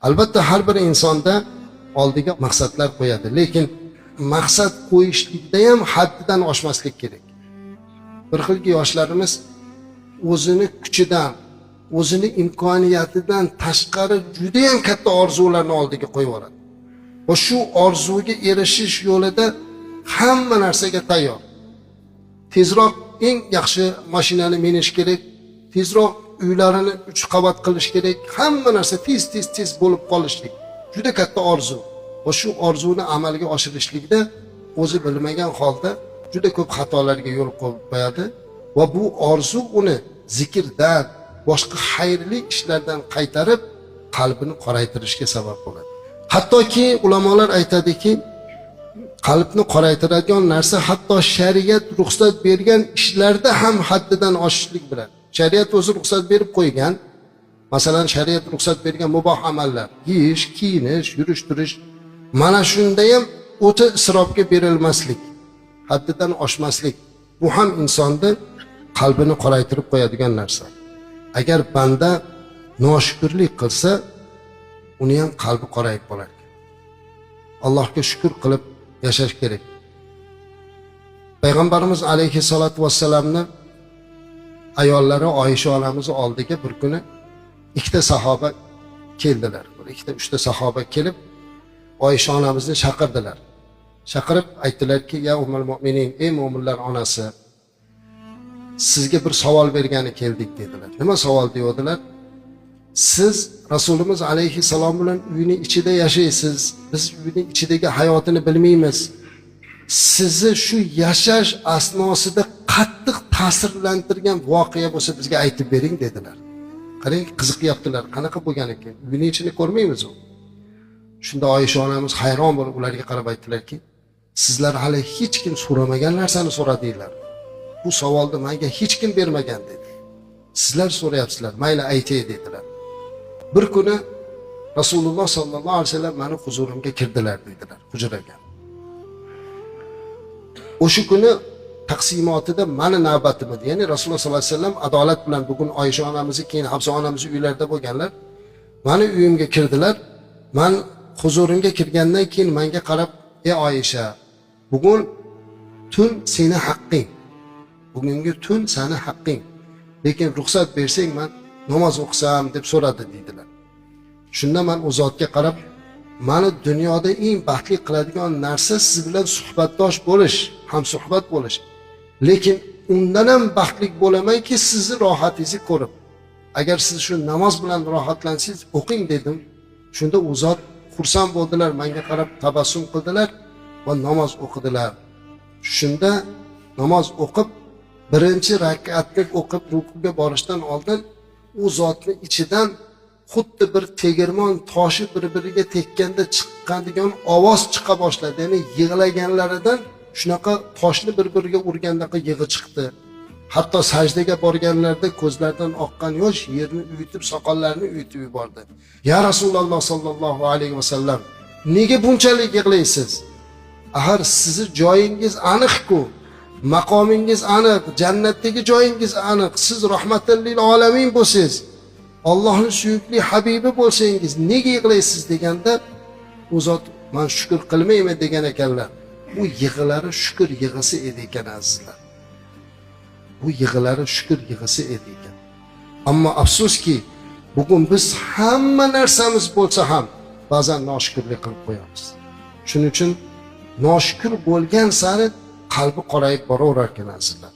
Albatta har bir insonda oldiga maqsadlar qo'yadi, lekin maqsad qo'yishlikda ham haddidan oshmaslik kerak. Bir xilki yoshlarimiz o'zini kuchidan, o'zini imkoniyatidan tashqari juda ham katta orzularni oldiga qo'yib yuboradi. Va shu orzuga erishish yo'lida hamma narsaga tayyor. Tezroq eng yaxshi mashinani minish kerak, tezroq uylarini 3 qavat qilish kerak, hamma narsa tez bo'lib qolishlik. Juda katta orzu. Va shu orzuni amalga oshirishlikda o'zi bilmagan holda juda ko'p xatolarga yo'l qo'yadi va bu orzu uni zikrdan, boshqa xayrli ishlardan qaytarib, qalbini qoraytirishga sabab bo'ladi. Hattoki ulamolar aytadiki, qalbni qoraytiradigan narsa hatto shariat ruxsat bergan ishlarda ham haddidan oshishlik bilan. Shariat o'zi ruxsat berib qo'ygan, masalan shariat ruxsat bergan muboh amallar, yeyish, kiyinish, yurish, turish, mana shunda ham o'ta isrofga berilmaslik, haddidan oshmaslik. Bu ham insonni qalbini qoraytirib qo'yadigan narsa. Agar banda noshukrlik qilsa, uni ham qalbi qorayib qolar. Allohga shukr qilib yashash kerak. Payg'ambarimiz alayhissalatu vassalamni ayollari Oysha onamiz oldiga bir kuni ikkita sahoba keldilar. Ikkita, uchta sahoba kelib Oysha onamizni chaqirdilar. Chaqirib aytdilarki, ya ummul mu'minin, ey mu'minlar onasi, sizga bir savol bergani keldik dedilar. Nima savol deyodilar? Siz Rasulimiz alayhissalom bilan uyning ichida yashaysiz. Biz uyning ichidagi hayotini bilmaymiz. Sizni shu yashash asnosida qattiq ta'sirlantirgan voqea bo'lsa bizga aytib bering dedilar. Qarang, qiziqyaptilar. Qanaqa bo'lgan ekan? Uyning ichini ko'rmaymiz u. Shunda Oysha onamiz hayron bo'lib ularga qarab aytdilarki, sizlar hali hech kim so'ramagan narsani so'radinglar. Bu savolni menga hech kim bermagan dedi. Sizlar so'rayapsizlar, mayli aytay dedilar. Bir kuni Rasululloh sallallohu alayhi vasallam meni huzurimga kirdilar dedilar, hujraga. O'sha kuni taqsimotida meni navbatim edi. Ya'ni Rasululloh sallallohu alayhi vasallam adolat bilan bugun Oysha onamizni, keyin Hafsa onamizni uylarida bo'lganlar. Meni uyimga kirdilar. Men huzurimga kirgandan keyin menga qarab, "Ey Oysha, bugun tun seni haqqing. Bugungi tun seni haqqing. Lekin ruxsat bersang men namoz o'qisam" deb so'radi dedilar. Shunda men u zotga qarab, "Meni dunyoda eng baxtli qiladigan narsa siz bilan suhbatdosh bo'lish, hamsuhbat bo'lish. Lekin undan ham baxtli bo'lamanki sizni rohatingizni ko'rib. Agar siz shu namoz bilan rohatlansangiz o'qing" dedim. Shunda u zot xursand bo'ldilar, menga qarab tabassum qildilar va namoz o'qidilar. Shunda namoz o'qib, birinchi rak'atni o'qib rukuga borishdan oldin u zotni ichidan xuddi bir tegirmon toshi bir-biriga tekkanda chiqqadigan ovoz chiqa boshladi. Ya'ni yig'laganlaridan shunaqa toshni bir-biriga urgandaqa yig'i chiqdi. Hatto sajdaga borganlarda ko'zlaridan oqqan yosh yerni uyitib, soqollarini uyitib yubordi. Ya Rasululloh sallallohu alayhi vasallam, nega bunchalik yig'laysiz? Axir sizni joyingiz aniq-ku. Maqomingiz aniq, jannatdagi joyingiz aniq. Siz rahmatan lil alamin bo'lsangiz, Allohning suyukli habibi bo'lsangiz, nega yig'laysiz deganda, u zot men shukr qilmayman degan ekanlar. Bu yig'ilari shukr yig'isi edi ekan azizlar. Bu yig'ilari shukr yig'isi edi ekan. Ammo afsuski, bugun biz hamma narsamiz bo'lsa ham ba'zan noshukrlik qilib qo'yamiz. Shuning uchun noshukur bo'lgan sari qalbi qorayib boraverar ekan azizlar.